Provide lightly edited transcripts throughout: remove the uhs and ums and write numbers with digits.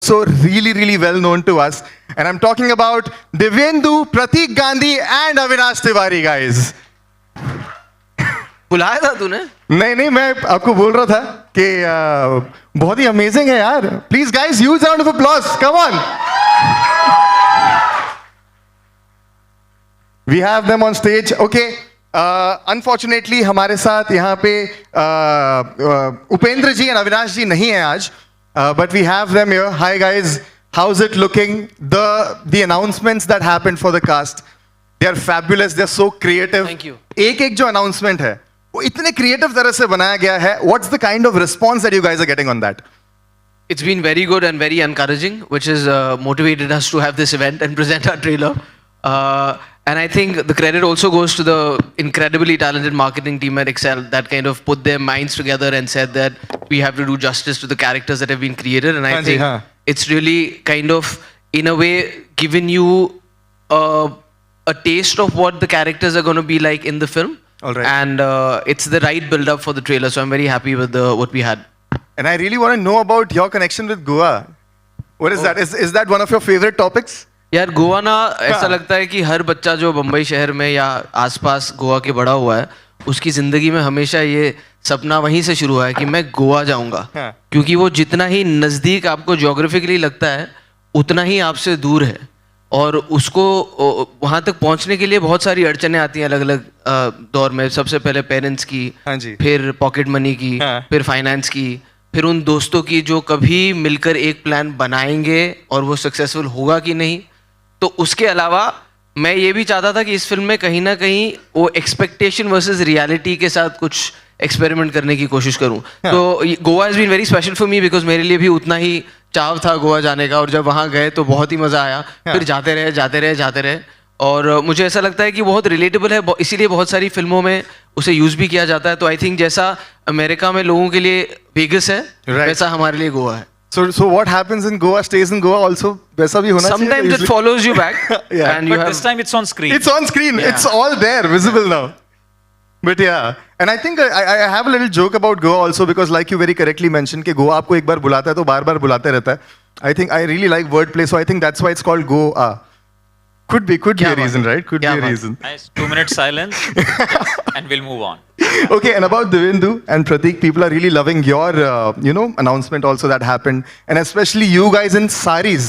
so really well known to us. And I'm talking about Divyendu, Pratik Gandhi and Avinash Tiwari, guys. बुलाया था तूने? नहीं, मैं आपको बोल रहा था कि बहुत ही अमेजिंग है यार. Please guys, huge round of applause. Come on. We have them on stage. Okay. Unfortunately हमारे साथ यहाँ पे उपेंद्र जी and अविनाश जी नहीं है आज. But we have them here. Hi guys, how's it looking? The announcements that happened for the cast, they are fabulous. They are so creative. Thank you. एक जो announcement है, वो इतने creative तरह से बनाया गया है. What's the kind of response that you guys are getting on that? It's been very good and very encouraging, which has motivated us to have this event and present our trailer. And I think the credit also goes to the incredibly talented marketing team at Excel that kind of put their minds together and said that we have to do justice to the characters that have been created. And I think it's really kind of, in a way, given you a taste of what the characters are going to be like in the film. All right. And it's the right build-up for the trailer. So I'm very happy with what we had. And I really want to know about your connection with Goa. What is that? Is that one of your favorite topics? यार गोवा ना ऐसा लगता है कि हर बच्चा जो बम्बई शहर में या आसपास गोवा के बड़ा हुआ है उसकी ज़िंदगी में हमेशा ये सपना वहीं से शुरू हुआ है कि मैं गोवा जाऊंगा. क्योंकि वो जितना ही नज़दीक आपको ज्योग्राफिकली लगता है उतना ही आपसे दूर है और उसको वहाँ तक पहुँचने के लिए बहुत सारी अड़चनें आती हैं अलग अलग दौर में. सबसे पहले पेरेंट्स की, फिर पॉकेट मनी की, फिर फाइनेंस की, फिर उन दोस्तों की जो कभी मिलकर एक प्लान बनाएंगे और वो सक्सेसफुल होगा कि नहीं. तो उसके अलावा मैं ये भी चाहता था कि इस फिल्म में कहीं ना कहीं वो एक्सपेक्टेशन वर्सेस रियलिटी के साथ कुछ एक्सपेरिमेंट करने की कोशिश करूं. तो Goa has been very special for me because मेरे लिए भी उतना ही चाव था गोवा जाने का और जब वहाँ गए तो बहुत ही मज़ा आया. फिर जाते रहे और मुझे ऐसा लगता है कि बहुत रिलेटेबल है, इसीलिए बहुत सारी फिल्मों में उसे यूज़ भी किया जाता है. तो आई थिंक जैसा अमेरिका में लोगों के लिए वेगस है वैसा हमारे लिए गोवा है. So what happens in Goa stays in Goa also. वैसा भी होना चाहिए. Sometimes it follows you back. And but this time it's on screen. It's on screen. Yeah. It's all there, visible now. But yeah, and I think I have a little joke about Goa also because like you very correctly mentioned कि Goa आपको एक बार बुलाता है तो बार-बार बुलाते रहता है. I think I really like wordplay, so I think that's why it's called Goa. Could be a reason, right? Could be a reason. Nice 2-minute silence, and we'll move on. Okay, and about Divyendu and Pratik, people are really loving your, announcement also that happened, and especially you guys in saris.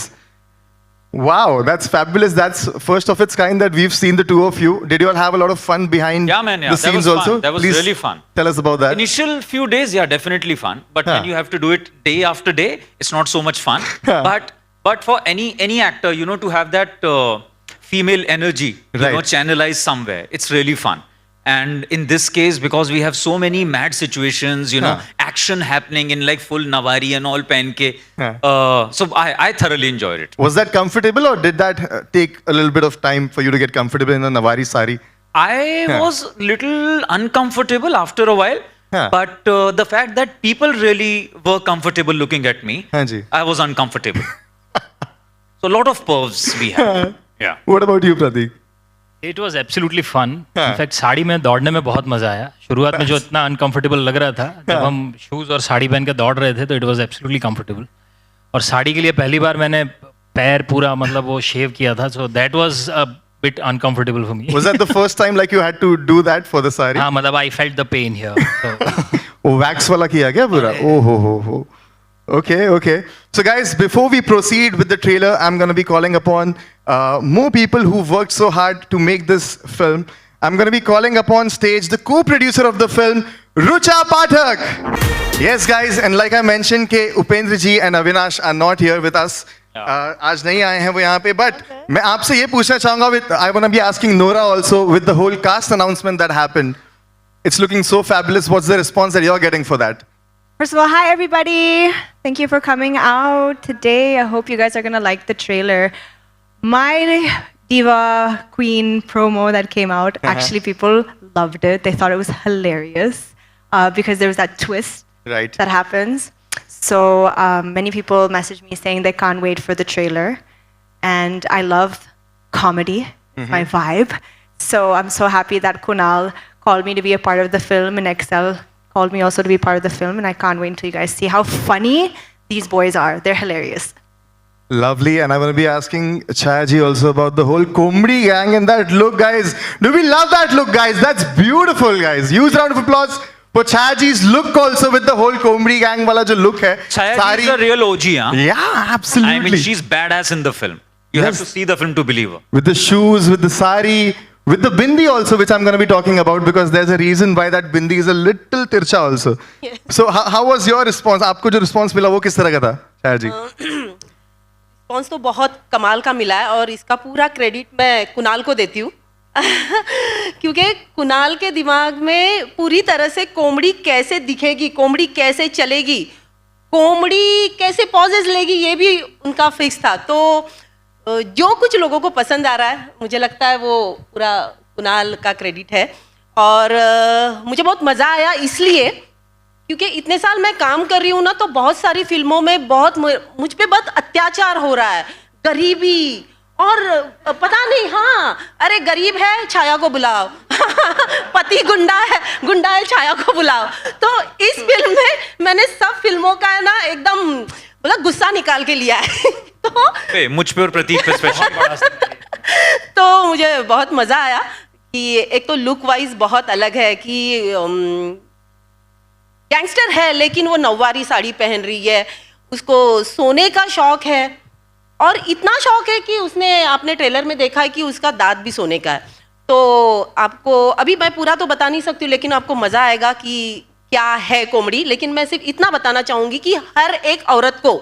Wow, that's fabulous. That's first of its kind that we've seen the two of you. Did you all have a lot of fun behind the scenes also? That was really fun. Tell us about that. Initial few days, definitely fun. But when you have to do it day after day, it's not so much fun. But for any actor, to have that female energy, channelized somewhere, it's really fun. And in this case, because we have so many mad situations, action happening in like full Nawari and all pen ke, so I thoroughly enjoyed it. Was that comfortable or did that take a little bit of time for you to get comfortable in a Nawari sari? I was little uncomfortable after a while. But the fact that people really were comfortable looking at me, I was uncomfortable. So a lot of pervs we had. Yeah. What about you, Pratik? It was absolutely fun. In fact, sari में दौड़ने में बहुत मजा आया. शुरुआत में जो इतना अनकंफर्टेबल लग रहा था, जब हम शूज और साड़ी पहन के दौड़ रहे थे, तो it was absolutely comfortable. और साड़ी के लिए पहली बार मैंने पैर पूरा मतलब वो शेव किया था, so that was a bit uncomfortable for me. Was that the first time like you had to do that for the sari? हाँ, मतलब I felt the pain here. वो wax वाला किया क्या पूरा? Oh ho. Okay. So guys, before we proceed with the trailer, I'm going to be calling upon more people who've worked so hard to make this film. I'm going to be calling upon stage the co-producer of the film, Rucha Pathak. Yes guys, and like I mentioned, Upendra ji and Avinash are not here with us. आज नहीं आए हैं वो यहाँ पे, but मैं आपसे ये पूछना चाहूँगा I want to be asking Nora also with the whole cast announcement that happened. It's looking so fabulous. What's the response that you're getting for that? First of all, hi everybody. Thank you for coming out today. I hope you guys are going to like the trailer. My Diva Queen promo that came out, actually people loved it. They thought it was hilarious because there was that twist that happens. So many people messaged me saying they can't wait for the trailer. And I love comedy, my vibe. So I'm so happy that Kunal called me to be a part of the film and Excel called me also to be part of the film, and I can't wait until you guys see how funny these boys are. They're hilarious. Lovely, and I'm going to be asking Chaya also about the whole Komri gang and that look, guys. Do we love that look, guys? That's beautiful, guys. Huge round of applause for Chaya's look also with the whole Komri gang wala jo look hai. Chaya is a real OG, huh? Yeah, absolutely. I mean, she's badass in the film. You have Yes. to see the film to believe her. With the shoes, with the sari, with the bindi also, which I'm going to be talking about because there's a reason why that bindi is a little tircha also. Yes. So how was your response? आपको जो response मिला वो किस तरह का था, Chaya जी? Response तो बहुत कमाल का मिला है और इसका पूरा क्रेडिट मैं कुणाल को देती हूँ क्योंकि कुणाल के दिमाग में पूरी तरह से कॉमेडी कैसे दिखेगी, कॉमेडी कैसे चलेगी, कॉमेडी कैसे पॉजेस लेगी, ये भी उनका फिक्स था। तो जो कुछ लोगों को पसंद आ रहा है मुझे लगता है वो पूरा कुणाल का क्रेडिट है। और मुझे बहुत मज़ा आया इसलिए क्योंकि इतने साल मैं काम कर रही हूँ ना, तो बहुत सारी फिल्मों में बहुत मुझ पे बहुत अत्याचार हो रहा है, गरीबी और पता नहीं, हाँ अरे गरीब है छाया को बुलाओ पति गुंडा है छाया को बुलाओ। तो इस फिल्म में मैंने सब फिल्मों का ना एकदम मतलब गुस्सा निकाल के लिया है तो Hey, मुझ पे और प्रतीक पे स्पेशल। तो मुझे बहुत मज़ा आया कि एक तो लुक वाइज बहुत अलग है कि गैंगस्टर है लेकिन वो नौवारी साड़ी पहन रही है, उसको सोने का शौक है और इतना शौक है कि उसने आपने ट्रेलर में देखा है कि उसका दांत भी सोने का है। तो आपको अभी मैं पूरा तो बता नहीं सकती हूँ लेकिन आपको मज़ा आएगा कि क्या है कॉमेडी। लेकिन मैं सिर्फ इतना बताना चाहूँगी कि हर एक औरत को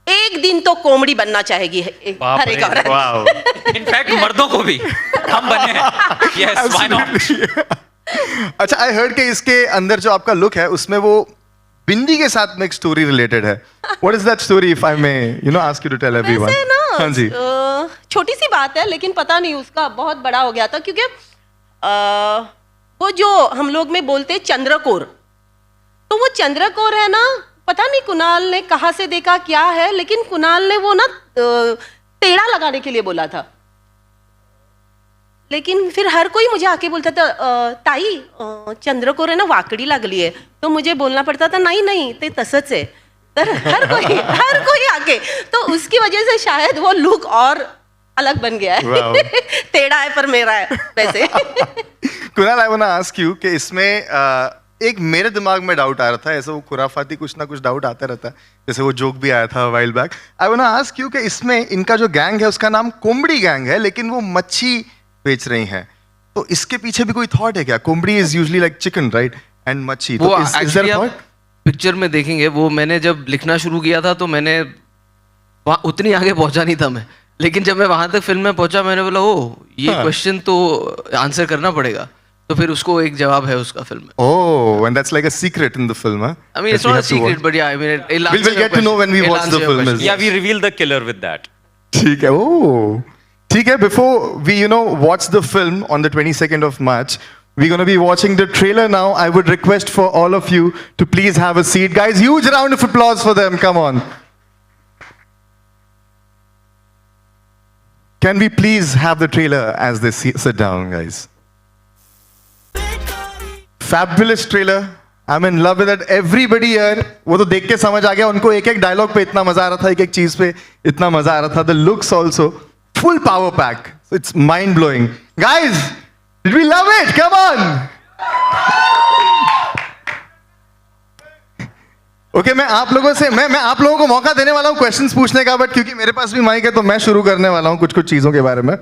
एक दिन तो कॉमेडी बनना चाहेगी हर एक औरत। Wow. इनफैक्ट मर्दों को भी हम बने हैं। Yes, why not? अच्छा, आई हर्ड कि इसके अंदर जो आपका लुक है उसमें वो बिंदी के साथ में एक स्टोरी रिलेटेड है। What is that story if I may ask you to tell everyone? वैसे ना हाँ जी। छोटी सी बात है लेकिन पता नहीं उसका बहुत बड़ा हो गया था क्योंकि वो जो हम लोग में बोलते हैं चंद्रकोर, तो वो चंद्रकोर है ना, पता नहीं कुणाल ने कहाँ से देखा क्या है, लेकिन कुणाल ने वो ना टेढ़ा लगाने के लिए बोला था। लेकिन फिर हर कोई मुझे आके बोलता था ताई चंद्रकोर है ना वाकडी लागली है, तो मुझे बोलना पड़ता था नहीं ते तसंच है। तर हर कोई आके, तो उसकी वजह से शायद वो लुक और अलग बन गया है। Wow. टेढ़ा है पर मेरा है वैसे। Kunal, I want to ask you कि इसमें एक मेरे दिमाग में डाउट आ रहा था, ऐसा वो खुराफाती कुछ ना कुछ डाउट आता रहता है, जैसे वो जोक भी आया था while back. I want to ask you कि इसमें इनका जो गैंग है उसका नाम कोम्बड़ी गैंग है लेकिन वो मच्छी बेच रही हैं, तो इसके पीछे भी कोई थॉट है क्या? कोम्बड़ी is usually like chicken right and मच्छी, वो तो इज देयर एक्चुअली थॉट? आप पिक्चर में देखेंगे, वो मैंने जब लिखना शुरू किया था तो मैंने वहाँ उतनी आगे पहुंचा नहीं था मैं, लेकिन जब मैं वहां तक फिल्म में पहुंचा मैंने बोला ओ ये क्वेश्चन तो आंसर करना पड़ेगा, तो फिर उसको एक जवाब है उसका फिल्म में। Oh, and that's like a secret in the film, huh? I mean, it's That we not a have to watch. secret, but yeah, I mean, it'll We'll answer your get to know when we question. watch It'll the answer your film question. as Yeah, we reveal the killer with that. ठीक है, oh, ठीक है. Before we, watch the film on the 22nd of March, we're going to be watching the trailer now. I would request for all of you to please have a seat. Guys, huge round of applause for them. Come on. Can we please have the trailer as they sit down, guys? Fabulous trailer. I'm in love with it. Everybody here, वो तो देख के समझ आ गया, उनको एक एक dialogue पे इतना मजा आ रहा था, एक एक चीज पे इतना मजा आ रहा था. The looks also full power pack. So it's mind blowing. Guys, did we love it? Come on. Okay मैं आप लोगों से मैं आप लोगों को मौका देने वाला हूँ क्वेश्चंस पूछने का, बट क्योंकि मेरे पास भी माइक है तो मैं शुरू करने वाला हूँ कुछ चीजों के बारे में.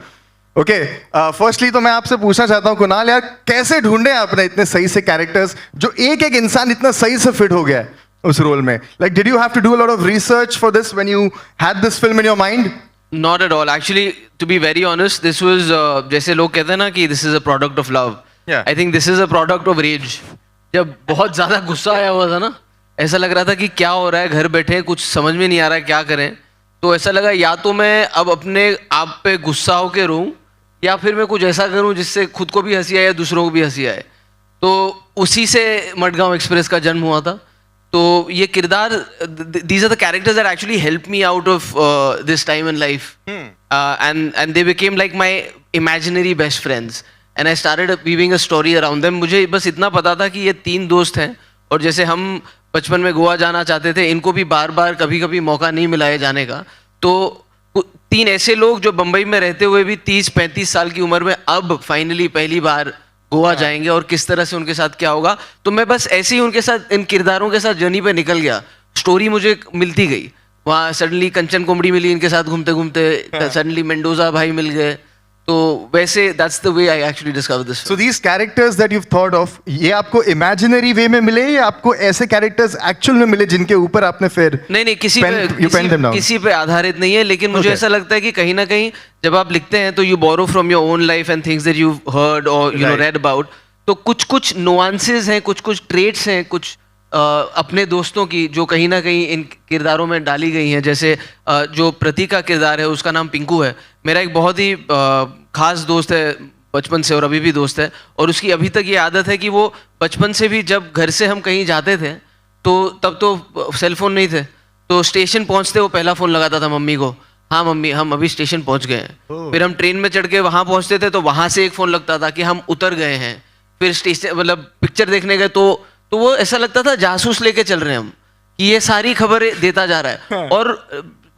ओके, फर्स्टली तो मैं आपसे पूछना चाहता हूँ कुणाल यार, कैसे ढूंढे आपने इतने सही से कैरेक्टर्स जो एक एक इंसान इतना सही से फिट हो गया है उस रोल में? Like did you have to do a lot of research for this when you had this film in your mind? Not at all. Actually, to be very honest, this was जैसे लोग कहते हैं ना कि this is a product of love. Yeah. I think this is a product of rage. जब बहुत ज्यादा गुस्सा आया हुआ था ना, ऐसा लग रहा था कि क्या हो रहा है, घर बैठे कुछ समझ में नहीं आ रहा है क्या करें, तो ऐसा लगा या तो मैं अब अपने आप पे गुस्सा होके रहूं या फिर मैं कुछ ऐसा करूं जिससे खुद को भी हंसी आए दूसरों को भी हंसी आए. तो उसी से मडगांव एक्सप्रेस का जन्म हुआ था. तो ये किरदार, these are the characters that actually helped me out of this time in life, and they became like my imaginary best friends, and I started weaving a story around them. मुझे बस इतना पता था कि ये तीन दोस्त हैं और जैसे हम बचपन में गोवा जाना चाहते थे, इनको भी बार बार कभी कभी मौका नहीं मिला है जाने का, तो 3 ऐसे लोग जो बम्बई में रहते हुए भी 30-35 साल की उम्र में अब फाइनली पहली बार गोवा जाएंगे और किस तरह से उनके साथ क्या होगा। तो मैं बस ऐसे ही उनके साथ इन किरदारों के साथ जर्नी पे निकल गया, स्टोरी मुझे मिलती गई। वहाँ सडनली कंचन कोमड़ी मिली इनके साथ घूमते घूमते, सडनली मेंडोजा भाई मिल गए। तो वैसे that's the way I actually discover this. So these characters that you've thought of, ये आपको imaginary way में मिले या आपको ऐसे characters actual में मिले जिनके ऊपर आपने फिर नहीं किसी किसी पे आधारित नहीं है, लेकिन मुझे ऐसा लगता है कि कहीं ना कहीं जब आप लिखते हैं तो you borrow from your own life and things that you heard और यू नो रेड अबाउट। तो कुछ नुआंसेस हैं, कुछ ट्रेट्स हैं, कुछ अपने दोस्तों की जो कहीं ना कहीं इन किरदारों में डाली गई हैं। जैसे जो प्रतीक का किरदार है उसका नाम पिंकू है, मेरा एक बहुत ही खास दोस्त है बचपन से और अभी भी दोस्त है। और उसकी अभी तक ये आदत है कि वो बचपन से भी जब घर से हम कहीं जाते थे तो तब तो सेल फोन नहीं थे, तो स्टेशन पहुंचते वो पहला फ़ोन लगाता था मम्मी को, हाँ मम्मी हम अभी स्टेशन पहुंच गए हैं। फिर हम ट्रेन में चढ़ के वहाँ पहुँचते थे तो वहाँ से एक फ़ोन लगता था कि हम उतर गए हैं। फिर स्टेशन मतलब पिक्चर देखने गए तो वो ऐसा लगता था जासूस लेके चल रहे हैं हम, कि ये सारी खबरें देता जा रहा है। और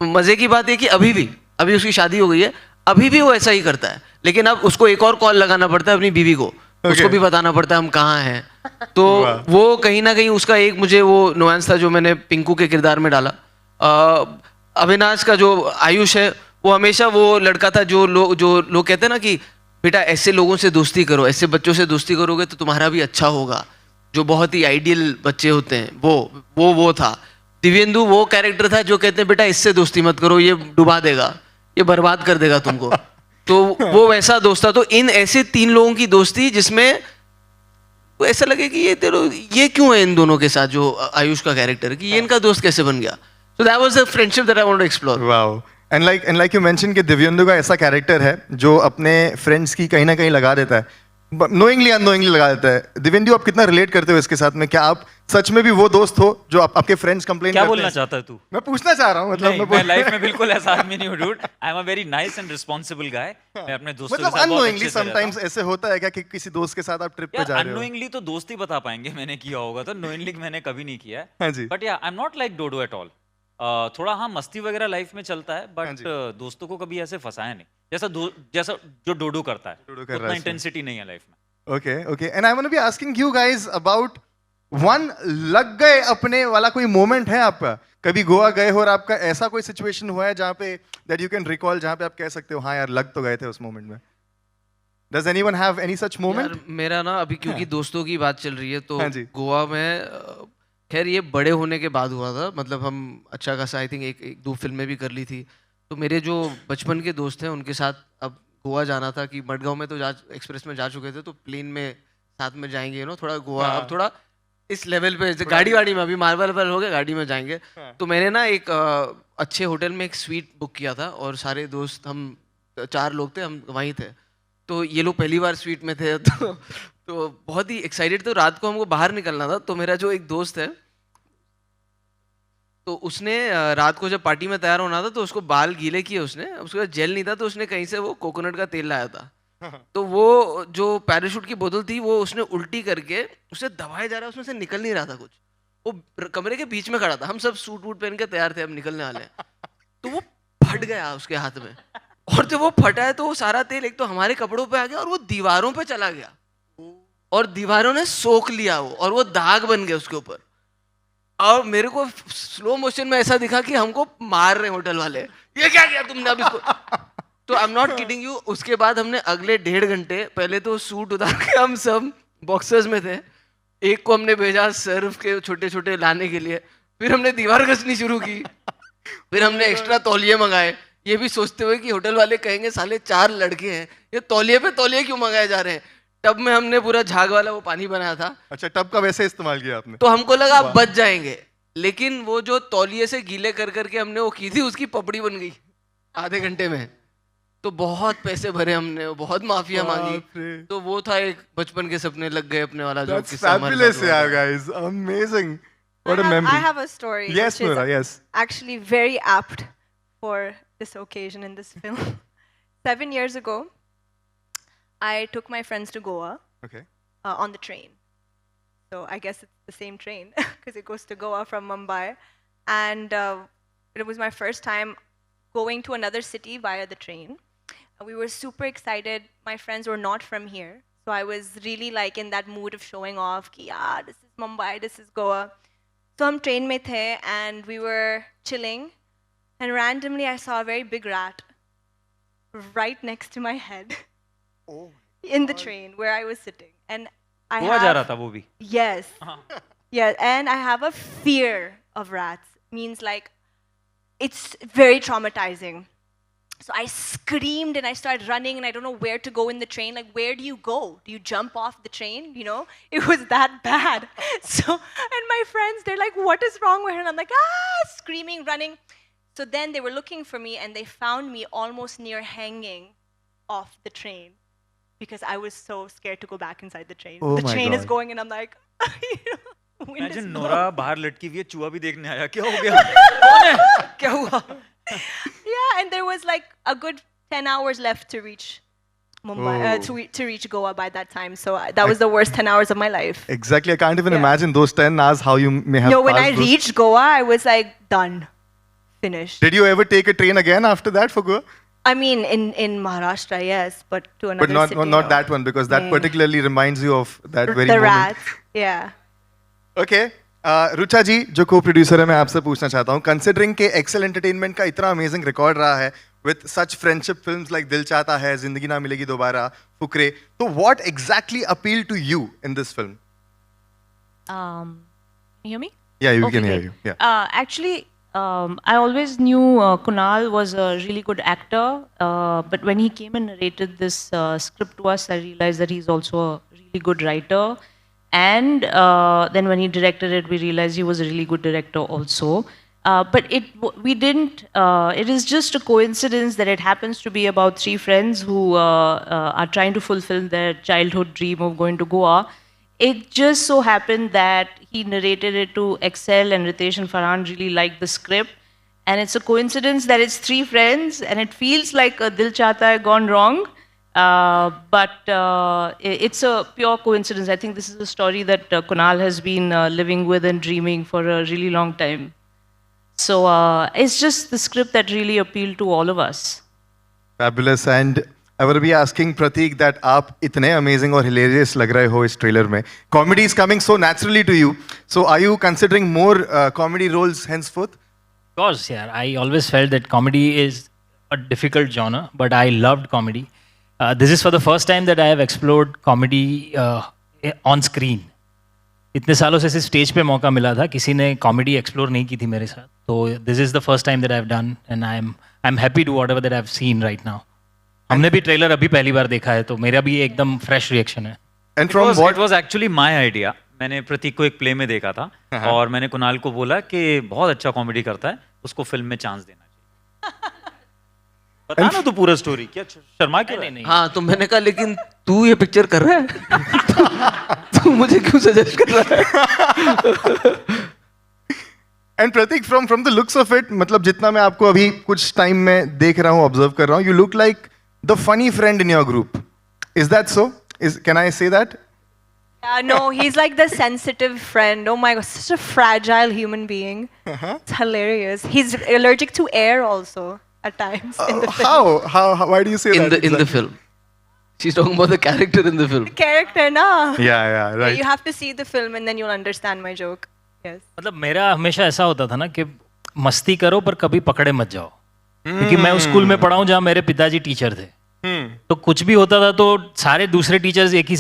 मज़े की बात है कि अभी उसकी शादी हो गई है, अभी भी वो ऐसा ही करता है, लेकिन अब उसको एक और कॉल लगाना पड़ता है अपनी बीवी को, उसको भी बताना पड़ता है हम कहाँ हैं। तो वो कहीं ना कहीं उसका एक मुझे वो नुआंस था जो मैंने पिंकू के किरदार में डाला। अविनाश का जो आयुष है वो हमेशा वो लड़का था जो लोग कहते हैं ना कि बेटा ऐसे लोगों से दोस्ती करो, ऐसे बच्चों से दोस्ती करोगे तो तुम्हारा भी अच्छा होगा, जो बहुत ही आइडियल बच्चे होते हैं वो था। दिव्येंदु वो कैरेक्टर था जो कहते हैं बेटा इससे दोस्ती मत करो, ये डुबा देगा, ये बर्बाद कर देगा तुमको। तो वो वैसा दोस्त था। तो इन ऐसे 3 लोगों की दोस्ती जिसमें ऐसा लगे कि ये क्यों है इन दोनों के साथ, जो आयुष का कैरेक्टर, कि ये इनका दोस्त कैसे बन गया। So that was the friendship that I want to explore. Wow. And like you mention कि दिव्येंदु का ऐसा कैरेक्टर है जो अपने फ्रेंड्स की कहीं ना कहीं लगा देता है, नोइंगली अननोइंगली लगा देता है। दिव्येंदु आप कितना रिलेट करते हो इसके साथ में? क्या आप सच में भी वो दोस्त हो जो आपके फ्रेंड्स कंप्लेन क्या करते बोलना हैं? चाहता है तू? मैं पूछना चाह रहा हूँ, मतलब मैं लाइफ में बिल्कुल ऐसा आदमी नहीं हूँ dude. I am a very nice and responsible guy. मैं अपने दोस्तों के मतलब साथ बहुत अननोइंगली अच्छे से रहता समटाइम्स हूँ। ऐसे होता है क्या कि किसी दोस्त के साथ आप ट्रिप पे जा रहे हो? अननोइंगली तो दोस्ती बता पाएंगे मैंने किया होगा, तो नोइंगली मैंने कभी नहीं किया हाँ है। जी। But yeah I am not like Dodo at all. थोड़ा हाँ मस्ती वगैरह लाइफ में चलता है, हाँ बट जी। दोस्तों को कभी ऐसे फंसाया नहीं जैसा जो डोडो करता है। डोडो कर रहा उतना है इसमें। इंटेंसिटी नहीं है लाइफ में। Okay. And I want to be asking you guys about one लग गए अपने वाला कोई मोमेंट है आपका? कभी गोवा गए हो और आपका ऐसा कोई सिचुएशन हुआ है जहाँ पे that you can recall, जहाँ पे आप कह सकते हो हाँ यार लग तो गए थे उस मोमेंट में? Does anyone have any such moment? यार मेरा ना अभी क्योंकि दोस्तों की बात चल रही है तो हाँ जी। गोवा में खैर ये बड़े होने के बाद हुआ था। मतलब हम अच्छा खासा आई थिंक एक 2 फिल्में भी कर ली थी। तो मेरे जो बचपन के दोस्त हैं उनके साथ अब गोवा जाना था कि मडगांव में तो एक्सप्रेस में जा चुके थे, तो प्लेन में साथ में जाएंगे थोड़ा गोवा अब थोड़ा इस लेवल पे गाड़ी वाड़ी में अभी मार्बल हो गया, गाड़ी में जाएंगे। तो मैंने ना एक अच्छे होटल में एक स्वीट बुक किया था और सारे दोस्त हम 4 लोग थे, हम वहीं थे। तो ये लोग पहली बार स्वीट में थे तो बहुत ही एक्साइटेड थे। रात को हमको बाहर निकलना था, तो मेरा जो एक दोस्त है तो उसने रात को जब पार्टी में तैयार होना था तो उसको बाल गीले किए उसने, उसके बाद जेल नहीं था तो उसने कहीं से वो कोकोनट का तेल लाया था। तो वो जो पैराशूट की बोतल थी वो उसने उल्टी करके उसे दबाया जा रहा है, उसमें से निकल नहीं रहा था कुछ। वो कमरे के बीच में खड़ा था, हम सब सूट वूट पहन के तैयार थे, अब निकलने वाले हैं। तो वो फट गया उसके हाथ में, और जब वो फटा है तो वो सारा तेल एक तो हमारे कपड़ों पे आ गया और वो दीवारों पे चला गया और दीवारों ने सोख लिया वो, और वो दाग बन गए उसके ऊपर। और मेरे को स्लो मोशन में ऐसा दिखा कि हमको मार रहे होटल वाले, ये क्या किया तुमने अब इसको। तो आई एम नॉट किडिंग यू, उसके बाद हमने अगले 1.5 घंटे पहले तो सूट उतार के हम सब बॉक्सर्स में थे, एक को हमने भेजा सर्फ के छोटे छोटे लाने के लिए, फिर हमने दीवार घसनी शुरू की, फिर हमने एक्स्ट्रा तौलिए मंगाए, ये भी सोचते हुए कि होटल वाले कहेंगे साले 4 लड़के हैं, ये तौलिए पे तौलिए क्यों मंगाए जा रहे हैं। टब में हमने पूरा झाग वाला वो पानी बनाया था। अच्छा, टब का वैसे इस्तेमाल किया आपने? तो हमको लगा अब बच जाएंगे, लेकिन वो जो तौलिए से गीले कर करके हमने वो की थी उसकी पपड़ी बन गई आधे घंटे में। तो बहुत पैसे भरे हमने, बहुत माफिया मांगी। तो वो था एक बचपन के सपने लग गए अपने वाला जो That's किस्सा हमारे fabulous, साथ हुआ yeah, था। guys. Amazing. What a I memory. have a story. Yes, which is Noora, yes. actually very apt for this occasion in this film. 7 years ago, I took my friends to Goa Okay. on the train. So I guess it's the same train because it goes to Goa from Mumbai. And it was my first time going to another city via the train. We were super excited. My friends were not from here, so I was really like in that mood of showing off. Ki, yeah, this is Mumbai, this is Goa. So हम train में थे and we were chilling, and randomly I saw a very big rat right next to my head in the train where I was sitting. And I Goa जा have- रहा था वो भी. Yes. Yeah, and I have a fear of rats. Means like, it's very traumatizing. So I screamed and I started running and I don't know where to go in the train. Like, where do you go? Do you jump off the train? You know, it was that bad. So, and my friends, they're like, what is wrong with her? And I'm like, screaming, running. So then they were looking for me and they found me almost near hanging off the train because I was so scared to go back inside the train. Oh The my train is God. going and I'm like, you know, wind is Imagine blowing. Nora बाहर लटकी हुई है, चूहा भी देखने आया. क्या हो गया? कौन है? क्या हुआ? Yeah, and there was like a good 10 hours left to reach Mumbai, Oh. to reach Goa by that time. So that was the worst 10 hours of my life. Exactly. I can't even Yeah. imagine those 10 hours how you may have No, when I passed those. reached Goa, I was like done, finished. Did you ever take a train again after that for Goa? I mean, in Maharashtra, yes, but to another But not city, not no. that one because that Yeah. particularly reminds you of that very The moment. rats, yeah. Okay. Rucha जी जो को producer है मैं आपसे पूछना चाहता हूँ considering के Excel entertainment का इतना अमेजिंग रिकॉर्ड रहा है with such friendship films like Dil Chahta Hai Zindagi Na Milegi Dobara Fukrey तो what exactly appeal to you in this film Can you hear me? Yeah you Okay, can hear great. You yeah Actually, I always knew Kunal was a really good actor, but when he came and narrated this script to us, I realized that he's also a really good writer. And then when he directed it, we realized he was a really good director also. But we didn't. It is just a coincidence that it happens to be about three friends who are trying to fulfill their childhood dream of going to Goa. It just so happened that he narrated it to Excel and Ritesh and Farhan really liked the script. And it's a coincidence that it's three friends and it feels like a Dil Chahta Hai gone wrong. But it's a pure coincidence. I think this is a story that Kunal has been living with and dreaming for a really long time. So it's just the script that really appealed to all of us. Fabulous. And I will be asking Prateek that आप इतने amazing और hilarious लग रहे हो इस trailer में. Comedy is coming so naturally to you. So are you considering more comedy roles henceforth? Of course, yeah. I always felt that comedy is a difficult genre, but I loved comedy. This is for the first time that I have explored comedy on screen. इतने सालों से सिर्फ stage पे मौका मिला था किसी ने कॉमेडी एक्सप्लोर नहीं की थी मेरे साथ तो this is the first time that I have done and I am happy to whatever that I have seen right now हमने भी ट्रेलर अभी पहली बार देखा है तो मेरा भी एकदम फ्रेश रिएक्शन है And from It what? was actually my idea. मैंने प्रतीक को एक प्ले में देखा था और मैंने कुणाल को बोला कि बहुत अच्छा कॉमेडी करता है उसको फिल्म में चांस देना चाहिए. बता ना तू पूरा स्टोरी क्या शर्मा क्यों रहा है? नहीं हाँ तो मैंने कहा लेकिन तू ये पिक्चर कर रहा है तू मुझे क्यों सजेस्ट कर रहा है And Prateek, from the looks of it, मतलब जितना मैं आपको अभी कुछ टाइम में देख रहा हूँ, observe कर रहा हूँ, you look like the funny friend in your group. Is that so? Can I say that? No, he's like the sensitive friend. Oh my god, such a fragile human being. It's hilarious. He's allergic to air also at times in the film. How? Why do you say in that? the film she's talking about the character in the film Character, na? Yeah, right. You have to see the film and then you'll understand my joke. Yes. मतलब मेरा हमेशा ऐसा होता था ना कि मस्ती करो पर कभी पकड़े मत जाओ क्योंकि मैं उस स्कूल में पढ़ा हूँ जहाँ मेरे पिताजी टीचर थे तो कुछ भी होता था तो सारे दूसरे टीचर्स एक ही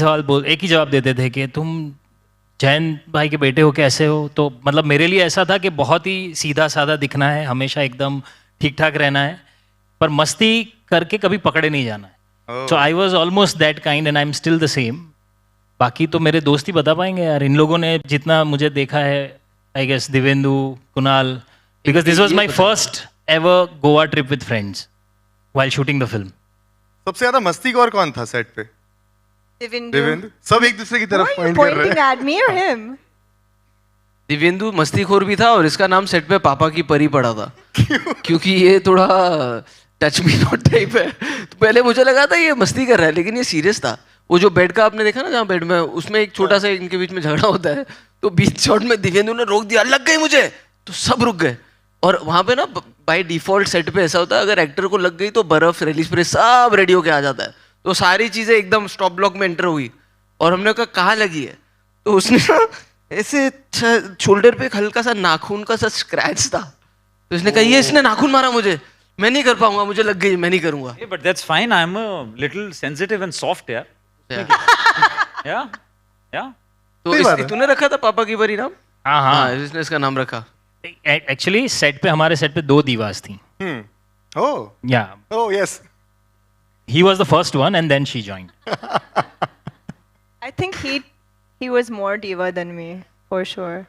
जवाब देते थे कि तुम जैन भाई के बेटे हो कैसे हो तो मतलब मेरे लिए ऐसा था कि बहुत ही सीधा साधा दिखना है हमेशा एकदम ठीक ठाक रहना है पर मस्ती करके कभी पकड़े नहीं जाना है so I was almost that kind and I am still the same बाकी तो मेरे दोस्त ही बता पाएंगे यार इन लोगों ने जितना मुझे देखा है I guess Divyendu Kunal because this was my first ever Goa trip with friends while shooting the film सबसे ज्यादा मस्तीखोर कौन था सेट पे? Divindu. देवेंद्र. सब एक दूसरे की तरफ Why are you पॉइंट कर रहे pointing हैं. at me or him? Dibyendu मस्तीखोर भी था और इसका नाम सेट पे पापा की परी पड़ा था क्योंकि ये थोड़ा टच मी नॉट टाइप है तो पहले मुझे लगा था ये मस्ती कर रहा है लेकिन ये सीरियस था वो जो बेड का आपने देखा ना जहाँ बेड में उसमें एक छोटा सा इनके बीच में झगड़ा होता है तो बीच शॉट में दिव्येंदु ने रोक दिया लग गई मुझे तो सब रुक गए और वहाँ पे ना बाय डिफॉल्ट सेट पे ऐसा होता है, अगर एक्टर को लग गई तो बर्फ रिलीज स्प्रे सब रेडी होके आ जाता है, तो सारी चीजें एकदम स्टॉप ब्लॉक में एंटर हुई और हमने कहा कहाँ लगी है, तो उसने ना ऐसे शोल्डर पे एक हल्का सा नाखून का सा स्क्रैच था, तो इसने कहा ये इसने नाखून मारा मुझे, मैं नहीं कर पाऊंगा, मुझे लग गई, मैं नहीं करूंगा. But that's fine. I'm a little sensitive and soft, yeah. Yeah. Yeah. तो तूने रखा था पापा की बरी नाम? हाँ हाँ. इसने इसका नाम रखा. एक्चुअली हमारे सेट पे 2 दीवास थी. Oh. Yeah Oh, yes. He was the first one and then she joined. I think he was more diva than me, for sure.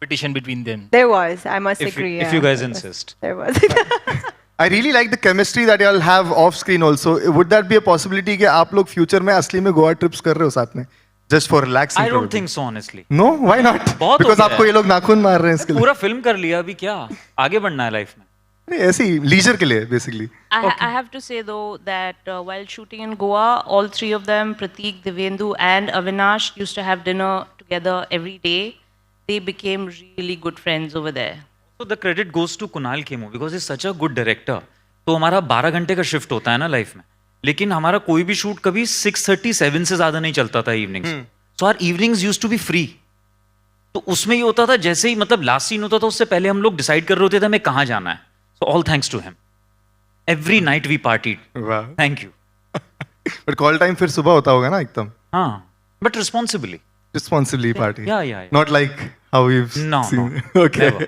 Competition between them. There was, I must If agree. you guys insist. There was. I really like the chemistry that y'all have off screen also. Would that be a possibility कि आप लोग future में असली में Goa trips कर रहे हो साथ में? Just for relaxing. I don't probably. think so, honestly. No, why not? बहुत हो Because गया आपको है. ये लोग नाखून मार रहे हैं इसके लिए. पूरा फिल्म कर लिया, अभी क्या आगे बढ़ना है लाइफ में. नहीं, ऐसे ही leisure के लिए basically. I have to say though that while shooting in Goa, all 3 of them, Prateek, Divendu, and Avinash, used to have dinner together every day. They became really good friends over there. So the credit goes to Kunal Khemu because he's such a good director. तो हमारा 12 घंटे का shift होता है ना life में, लेकिन हमारा कोई भी शूट कभी 6:37 से ज्यादा नहीं चलता था evenings. So our evenings used to be free. तो उसमें ये होता था जैसे ही मतलब लास्ट सीन होता था उससे पहले हम लोग डिसाइड कर रहे होते थे हमें कहाँ जाना है. So all thanks to him. Every night we partied. Wow. Thank you. But call time फिर सुबह होता होगा ना एकदम. हाँ, but responsibly. Responsibly party. Yeah. Not like how we've No, seen. no, Okay. never.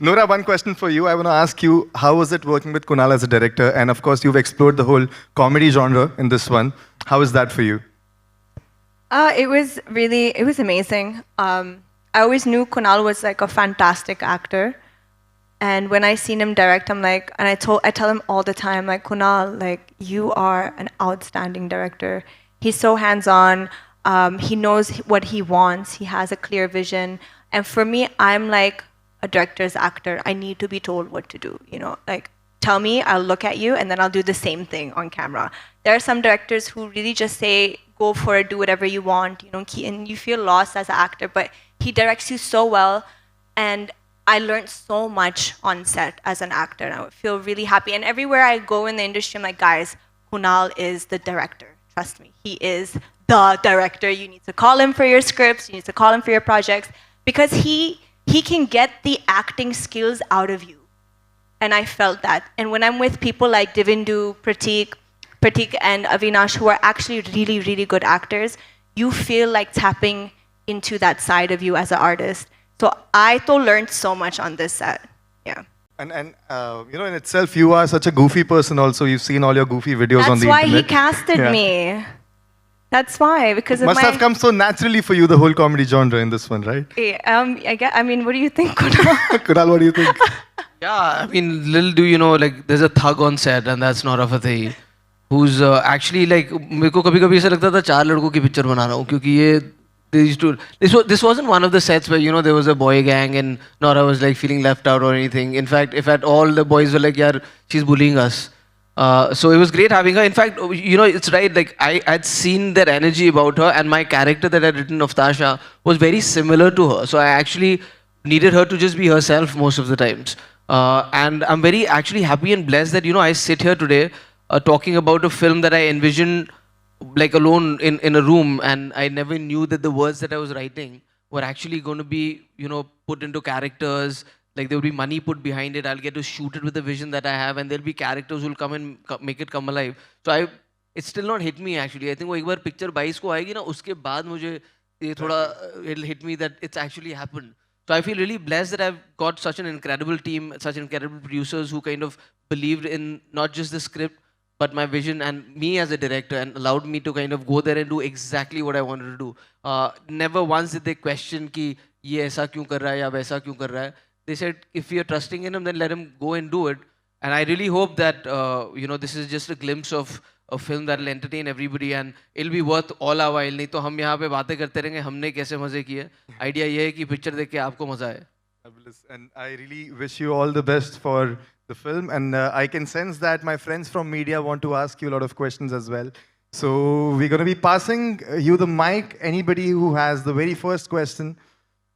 Nora, one question for you. I want to ask you, how was it working with Kunal as a director? And of course, you've explored the whole comedy genre in this one. How is that for you? It was amazing. I always knew Kunal was like a fantastic actor. And when I seen him direct, I'm like, and I tell him all the time, like, Kunal, like, you are an outstanding director. He's so hands-on. He knows what he wants. He has a clear vision. And for me, I'm like a director's actor. I need to be told what to do. You know, like, tell me, I'll look at you, and then I'll do the same thing on camera. There are some directors who really just say, go for it, do whatever you want, you know, and you feel lost as an actor. But he directs you so well, and I learned so much on set as an actor, and I feel really happy. And everywhere I go in the industry, I'm like, guys, Kunal is the director. Trust me, he is the director. You need to call him for your scripts. You need to call him for your projects because he can get the acting skills out of you. And I felt that. And when I'm with people like Divendu, Prateek and Avinash, who are actually really, really good actors, you feel like tapping into that side of you as an artist. So I learned so much on this set. Yeah. And you know, in itself, you are such a goofy person also. You've seen all your goofy videos on the That's why he internet. casted Yeah. me. That's why, because of Must my... have come so naturally for you, the whole comedy genre in this one, right? I mean, what do you think, Kunal? Kunal, what do you think? Yeah, I mean, little do you know, like, there's a thug on set, and that's not a Fateh, who's actually like, मेरे को कभी-कभी ऐसा लगता था 4 लड़कों की picture बना रहा हूँ, क्योंकि ये they used to. This wasn't one of the sets where, you know, there was a boy gang and Nora was like feeling left out or anything. In fact, if at all the boys were like, "Yaar, she's bullying us." So it was great having her. In fact, you know, it's right. Like I'd seen their energy about her, and my character that I'd written of Tasha was very similar to her. So I actually needed her to just be herself most of the times. And I'm very actually happy and blessed that, you know, I sit here today talking about a film that I envisioned like alone in a room, and I never knew that the words that I was writing were actually going to be, you know, put into characters. Like there will be money put behind it. I'll get to shoot it with the vision that I have, and there'll be characters who'll come and make it come alive. So it's still not hit me actually. I think वो एक बार picture 22 को आएगी ना, उसके बाद मुझे ये थोड़ा it'll hit me that it's actually happened. So I feel really blessed that I've got such an incredible team, such incredible producers who kind of believed in not just the script, but my vision and me as a director, and allowed me to kind of go there and do exactly what I wanted to do. Never once did they question कि ये ऐसा क्यों कर रहा है या वैसा क्यों कर रहा है. They said, if you're trusting in him, then let him go and do it. And I really hope that, you know, this is just a glimpse of a film that will entertain everybody and it'll be worth all our while. नहीं तो हम यहाँ पे बातें करते रहेंगे हमने कैसे मजे किए. Idea ये है कि picture देख के आपको मजा आए. Fabulous. And I really wish you all the best for the film. And I can sense that my friends from media want to ask you a lot of questions as well. So we're going to be passing you the mic. Anybody who has the very first question,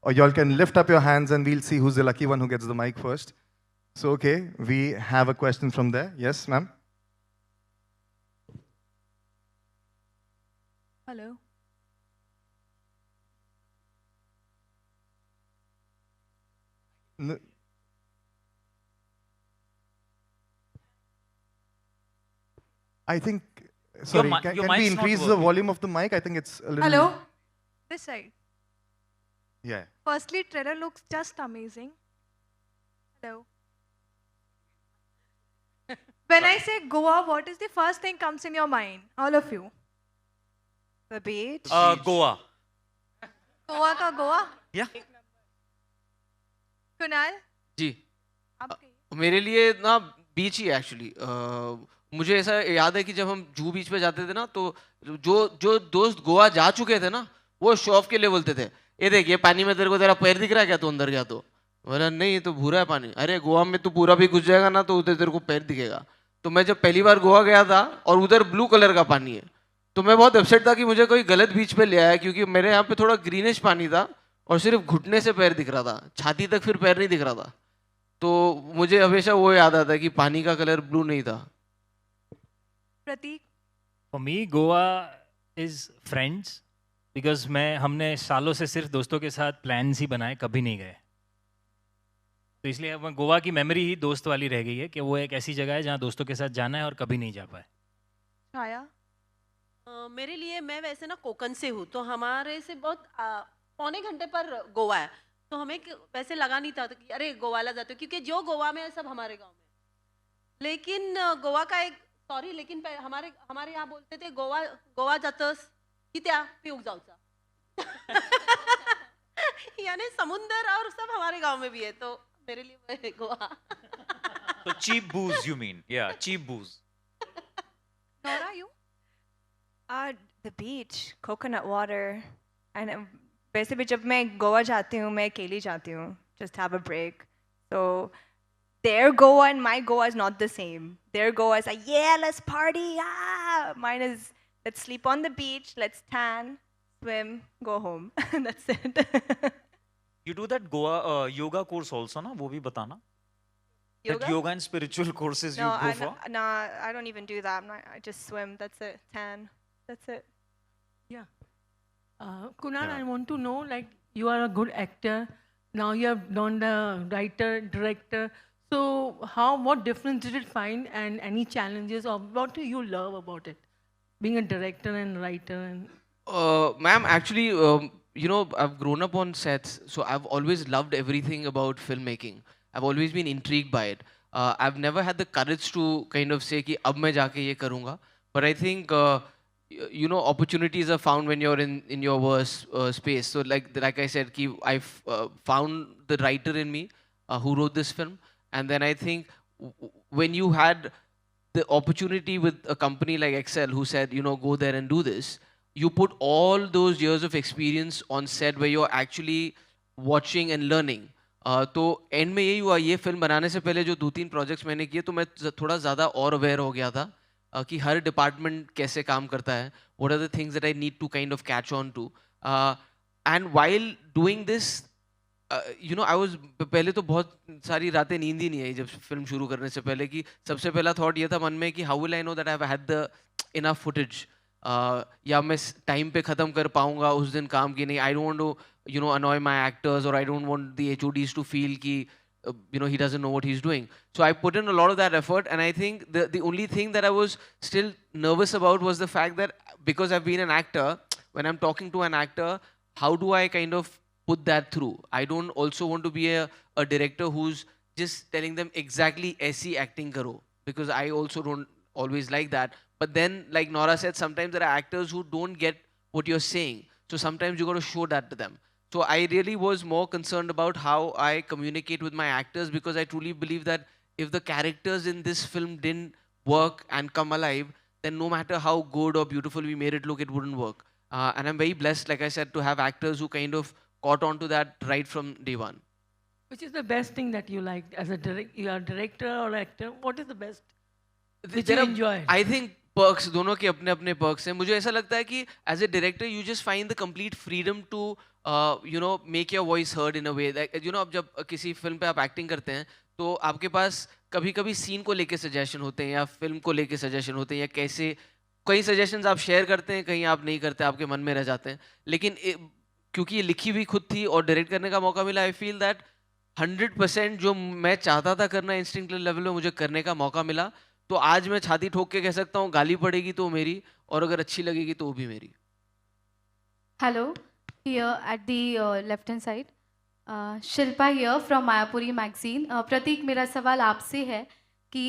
or y'all can lift up your hands and we'll see who's the lucky one who gets the mic first. So, okay, we have a question from there. Yes, ma'am? Hello. No. I think, sorry, can your we mic's not increase the working. volume of the mic? I think it's a little... Hello. This side. Yeah. Firstly, trailer looks just amazing. Hello. When I say Goa, what is the first thing comes in your mind? All of you. The beach. Goa. Goa का Goa. Yeah. Kunal जी आप कहिए. मेरे लिए ना बीच ही actually मुझे ऐसा याद है कि जब हम जूहू बीच पे जाते थे ना तो जो जो दोस्त गोवा जा चुके थे ना वो शो ऑफ के लिए बोलते थे ये देख ये पानी में तेरे को तेरा पैर दिख रहा है क्या, तू अंदर गया तो बोला नहीं ये तो भूरा है पानी, अरे गोवा में तू पूरा भी घुस जाएगा ना तो उधर तेरे को पैर दिखेगा। तो मैं जब पहली बार गोवा गया था और उधर ब्लू कलर का पानी है तो मैं बहुत अपसेट था कि मुझे कोई गलत बीच पे ले आया, क्योंकि मेरे यहाँ पे थोड़ा ग्रीनिश पानी था और सिर्फ घुटने से पैर दिख रहा था, छाती तक फिर पैर नहीं दिख रहा था। तो मुझे हमेशा वो याद आता है कि पानी का कलर ब्लू नहीं था। Pratik. For me Goa is friends, because हमने सालों से सिर्फ दोस्तों के साथ प्लान्स ही बनाए, कभी नहीं गए, तो इसलिए अब गोवा की मेमोरी ही दोस्त वाली रह गई है कि वो एक ऐसी जगह है जहाँ दोस्तों के साथ जाना है और कभी नहीं जा पाए। छाया. मेरे लिए मैं वैसे ना कोकन से हूँ तो हमारे से बहुत पौने घंटे पर गोवा है, तो हमें वैसे लगा नहीं था कि अरे गोवाला जाते हो, क्योंकि जो गोवा में है सब हमारे गांव में। लेकिन गोवा का एक सॉरी लेकिन हमारे यहाँ बोलते थे गोवा जातस की त्या पिऊक जाऊचा यानी समुंदर और सब हमारे गांव में भी है, तो मेरे लिए वो है Goa. So cheap booze, you mean? Yeah, cheap booze. Nora, you? The beach, coconut water, and वैसे भी जब मैं गोवा जाती हूँ मैं अकेली जाती हूँ, just have a break. So their Goa and my Goa is not the same. Their Goa is like, yeah, let's party, ah. Mine is, let's sleep on the beach, let's tan, swim, go home. That's it. You do that Goa yoga course also, na? वो भी बताना. That yoga and spiritual courses you go for? No, I don't even do that. I just swim. That's it. Tan. That's it. Yeah. Kunal, I want to know, like, you are a good actor. Now you have done the writer, director. So what difference did it find, and any challenges, or what do you love about it? Being a director and writer and... Ma'am, actually, you know, I've grown up on sets, so I've always loved everything about filmmaking. I've always been intrigued by it. I've never had the courage to kind of say कि अब मैं जाके ये करूँगा. But I think you know, opportunities are found when you're in your worst space. So like I said, I found the writer in me who wrote this film, and then I think when you had the opportunity with a company like Excel who said, you know, go there and do this, you put all those years of experience on set where you're actually watching and learning. तो and में यही हुआ, ये film बनाने से पहले जो 2-3 projects मैंने किए तो मैं थोड़ा ज़्यादा और अवेयर हो गया था कि हर डिपार्टमेंट कैसे काम करता है, what are the things that I need to kind of catch on to, and while doing this you know I was, पहले तो बहुत सारी रातें नींद ही नहीं आई जब फिल्म शुरू करने से पहले, कि सबसे पहला थॉट ये था मन में कि how will I know that I have had the enough footage, या मैं टाइम पे ख़त्म कर पाऊंगा उस दिन काम की नहीं. I don't want to you know annoy my actors, or I don't want the HODs to feel ki you know he doesn't know what he's doing. So I put in a lot of that effort, and I think the only thing that I was still nervous about was the fact that because I've been an actor, when I'm talking to an actor, how do I kind of put that through? I don't also want to be a director who's just telling them exactly aisi acting karo, because I also don't always like that. But then, like Nora said, sometimes there are actors who don't get what you're saying, so sometimes you got to show that to them. So I really was more concerned about how I communicate with my actors, because I truly believe that if the characters in this film didn't work and come alive, then no matter how good or beautiful we made it look, it wouldn't work. And I'm very blessed, like I said, to have actors who kind of caught on to that right from day one. Which is the best thing that you liked as a you are a director or actor? What is the best which you enjoyed? I think perks, दोनों के अपने अपने perks हैं. मुझे ऐसा लगता है कि as a director you just find the complete freedom to make your voice heard in a way. अब जब किसी फिल्म पे आप एक्टिंग करते हैं तो आपके पास कभी कभी सीन को लेके सजेशन होते हैं या फिल्म को लेके सजेशन होते हैं, या कैसे कई सजेशंस आप शेयर करते हैं, कहीं आप नहीं करते, आपके मन में रह जाते हैं. लेकिन क्योंकि ये लिखी भी खुद थी और डायरेक्ट करने का मौका मिला, आई फील दैट 100% जो मैं चाहता था करना इंस्टिंक्टिव लेवल में मुझे करने का मौका मिला. तो आज मैं छाती ठोक के कह सकता हूँ गाली पड़ेगी तो मेरी, और अगर अच्छी लगेगी तो वो भी मेरी. Hello, here at the left-hand side. Shilpa here from Mayapuri magazine. Pratik, मेरा सवाल आपसे है कि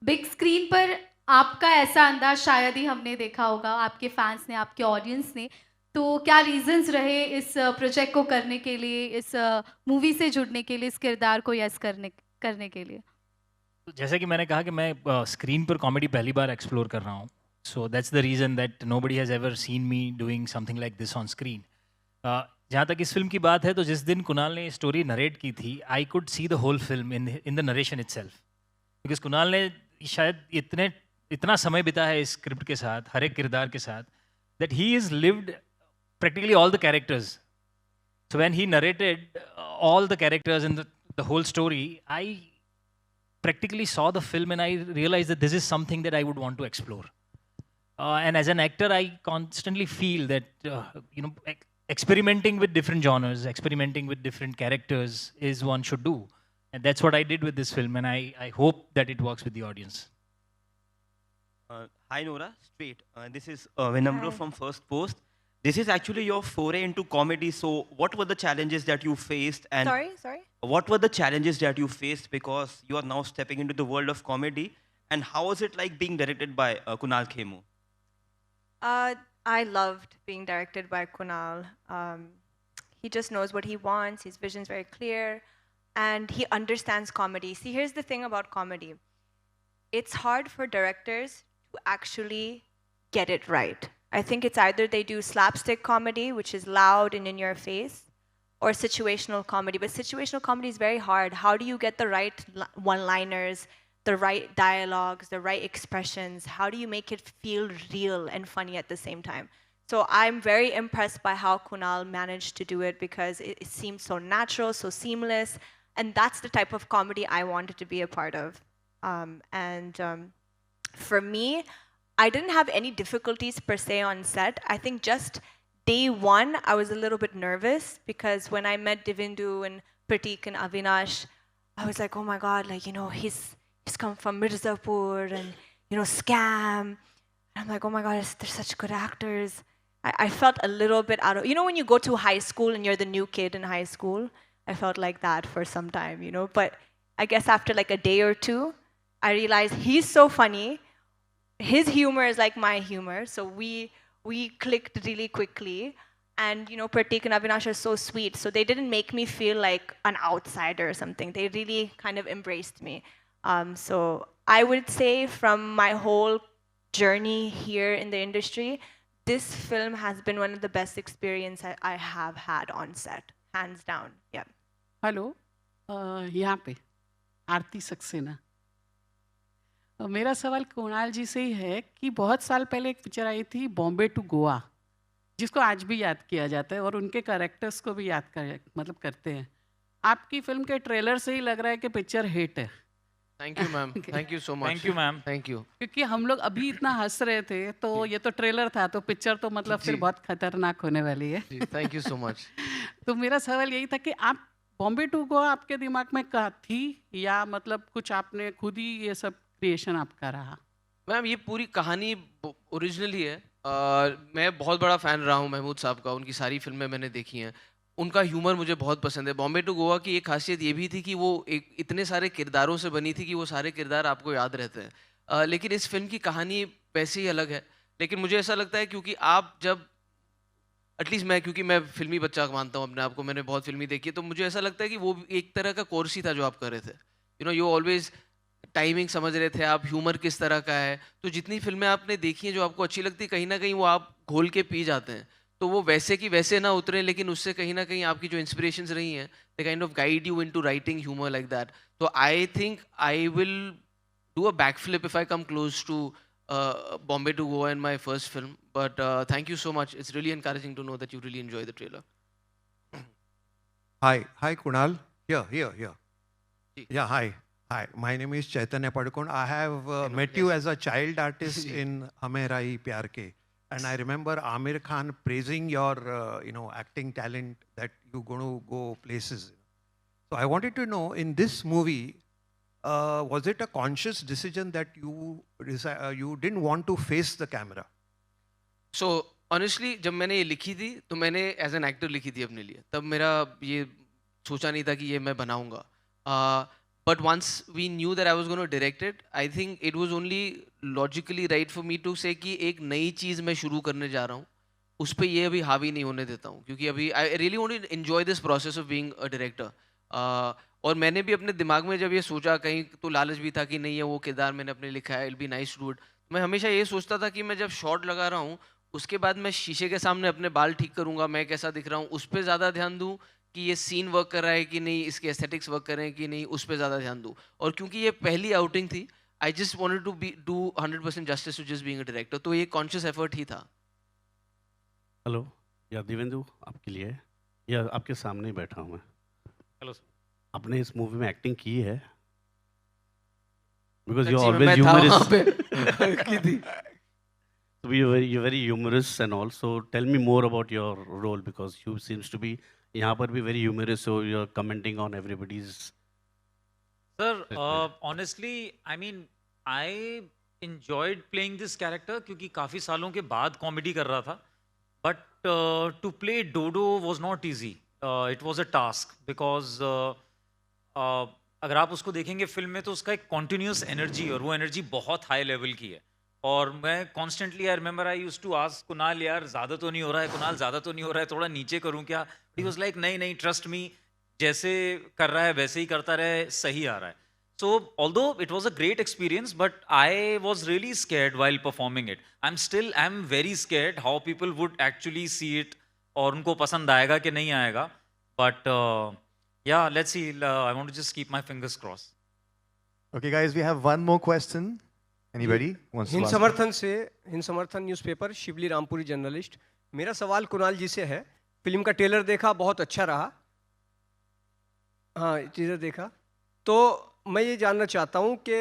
बिग स्क्रीन पर आपका ऐसा अंदाज शायद ही हमने देखा होगा, आपके फैंस ने, आपके ऑडियंस ने. तो क्या रीजंस रहे इस प्रोजेक्ट को करने के लिए, इस मूवी से जुड़ने के लिए, इस किरदार को यस करने के लिए? तो जैसे कि मैंने कहा कि मैं स्क्रीन पर कॉमेडी पहली बार एक्सप्लोर कर रहा हूँ. So that's the reason that nobody has ever seen me doing something like this on screen. जहाँ तक इस फिल्म की बात है, तो जिस दिन कुणाल ने स्टोरी नरेट की थी, I could see the whole film in the narration itself. Because Kunal ने शायद इतना समय बिता है इस स्क्रिप्ट के साथ, हर एक किरदार के साथ, that he is lived practically all the characters. So when he narrated all the characters and the whole story, I practically saw the film and I realized that this is something that I would want to explore. And as an actor, I constantly feel that experimenting with different genres, experimenting with different characters is one should do. And that's what I did with this film, and I hope that it works with the audience. Hi Nora, straight. This is Vinamra from First Post. This is actually your foray into comedy. So, what were the challenges that you faced? And Sorry. what were the challenges that you faced because you are now stepping into the world of comedy? And how was it like being directed by Kunal Khemu? I loved being directed by Kunal. He just knows what he wants. His vision's very clear, and he understands comedy. See, here's the thing about comedy. It's hard for directors to actually get it right. I think it's either they do slapstick comedy, which is loud and in your face, or situational comedy. But situational comedy is very hard. How do you get the right one-liners, the right dialogues, the right expressions? How do you make it feel real and funny at the same time? So I'm very impressed by how Kunal managed to do it, because it seems so natural, so seamless. And that's the type of comedy I wanted to be a part of. For me, I didn't have any difficulties per se on set. I think just day one, I was a little bit nervous, because when I met Divindu and Pratik and Avinash, I was like, oh my God, he's come from Mirzapur and, Scam. And I'm like, oh my God, they're such good actors. I felt a little bit out of, when you go to high school and you're the new kid in high school, I felt like that for some time, But I guess after like a day or two, I realized he's so funny. His humor is like my humor, so we clicked really quickly. And Pratik and Avinash are so sweet, so they didn't make me feel like an outsider or something. They really kind of embraced me. So I would say from my whole journey here in the industry, this film has been one of the best experiences I have had on set, hands down. Yeah. Hello, यहाँ पे आरती सक्सेना. मेरा सवाल कुणाल जी से ही है कि बहुत साल पहले एक पिक्चर आई थी बॉम्बे टू गोवा, जिसको आज भी याद किया जाता है और उनके कैरेक्टर्स को भी याद करते हैं. आपकी फिल्म के ट्रेलर से ही लग रहा है कि पिक्चर हिट है. Thank you ma'am, thank you so much. Thank you, ma'am. Thank you. क्योंकि हम लोग अभी इतना हंस रहे थे, तो ये तो ट्रेलर था, तो पिक्चर तो मतलब फिर बहुत खतरनाक होने वाली है. Thank you so much. तो मेरा सवाल यही था कि आप बॉम्बे टू गोवा आपके दिमाग में थी, या मतलब कुछ आपने खुद ही ये सब क्रिएशन आपका रहा? मैम, ये पूरी कहानी ओरिजिनल ही है. मैं बहुत बड़ा फ़ैन रहा हूँ महमूद साहब का. उनकी सारी फिल्में मैंने देखी हैं. उनका ह्यूमर मुझे बहुत पसंद है. बॉम्बे टू गोवा की एक खासियत ये भी थी कि वो इतने सारे किरदारों से बनी थी कि वो सारे किरदार आपको याद रहते हैं. लेकिन इस फिल्म की कहानी वैसे ही अलग है. लेकिन मुझे ऐसा लगता है क्योंकि आप जब एटलीस्ट क्योंकि मैं फिल्मी बच्चा मानता हूँ अपने आप को, मैंने बहुत फिल्मी देखी है, तो मुझे ऐसा लगता है कि वो एक तरह का कोर्स ही था जो आप कर रहे थे. यू ऑलवेज टाइमिंग समझ रहे थे आप, ह्यूमर किस तरह का है. तो जितनी फिल्में आपने देखी हैं जो आपको अच्छी लगती, कहीं ना कहीं वो आप घोल के पी जाते हैं. तो वो वैसे की वैसे ना उतरे, लेकिन उससे कहीं ना कहीं आपकी जो इंस्पिरेशंस रही हैं, they kind of guide you into writing humour like that. तो I think I will do a back flip if I come close to Bombay to Goa in my first film. But thank you so much. It's really encouraging to know that you really enjoy the trailer. Hi, Kunal. Here. Yeah, hi. My name is Chaitanya Padukone. I have met you as a child artist in Hame Rai Pyar Ke, and I remember Amir Khan praising your, acting talent that you're going to go places. So I wanted to know, in this movie, was it a conscious decision that you didn't want to face the camera? So honestly, जब मैंने ये लिखी थी तो मैंने as an actor लिखी थी अपने लिए. तब मेरा ये सोचा नहीं था कि ये मैं बनाऊंगा. But once we knew that I was going to direct it, I think it was only logically right for me to say कि एक नई चीज़ मैं शुरू करने जा रहा हूँ, उस पर ये अभी हावी नहीं होने देता हूँ, क्योंकि अभी I really want to enjoy this process of being a director. और मैंने भी अपने दिमाग में जब ये सोचा, कहीं तो लालच भी था कि नहीं है वो किरदार मैंने अपने लिखा है, it'll be nice to do it. मैं हमेशा ये सोचता था कि मैं जब शॉट लगा रहा हूँ उसके बाद मैं शीशे के सामने अपने बाल ठीक करूँगा, मैं कैसा दिख रहा हूँ, उस पर ज़्यादा ध्यान दूँ कि ये सीन वर्क कर रहा है कि नहीं, इसके एस्थेटिक्स वर्क कर रहे हैं कि नहीं, उस पर ज़्यादा ध्यान दूँ. और क्योंकि ये पहली आउटिंग थी, I just wanted to do 100% justice to just being a director. तो ये कॉन्शियस एफर्ट ही था. हेलो, या दिवेंदु आपके लिए, या आपके सामने ही बैठा हूँ मैं. Hello sir. आपने इस मूवी में एक्टिंग की है? बिकॉज यू ऑलवेज ह्यूमरस की थी. So you're very humorous and also tell me more about your role, because you seems to be यहाँ पर भी very humorous, so you're commenting on everybody's. Sir, honestly, I mean, I enjoyed playing this character क्योंकि काफ़ी सालों के बाद comedy कर रहा था. But to play Dodo was not easy. It was a task because अगर आप उसको देखेंगे फिल्म में तो उसका एक continuous energy, और वो energy बहुत high level की है. और मैं constantly, I remember I used to ask Kunal, यार ज़्यादा तो नहीं हो रहा है, कुणाल ज़्यादा तो नहीं हो रहा है, थोड़ा नीचे करूँ क्या? ही वाज लाइक नहीं, ट्रस्ट मी, जैसे कर रहा है वैसे ही करता रहे, सही आ रहा है. So although it was a great experience, but I was really scared while performing it. I am very scared how people would actually see it, और उनको पसंद आएगा कि नहीं आएगा. But yeah let's see, I want to just keep my fingers cross. Okay, guys, we have one more question. Anybody wants to ask? Hind समर्थन newspaper, शिवली रामपुरी journalist. मेरा सवाल कुणाल जी से है. फिल्म का ट्रेलर देखा, बहुत अच्छा रहा. हाँ, टीजर देखा. तो मैं ये जानना चाहता हूँ कि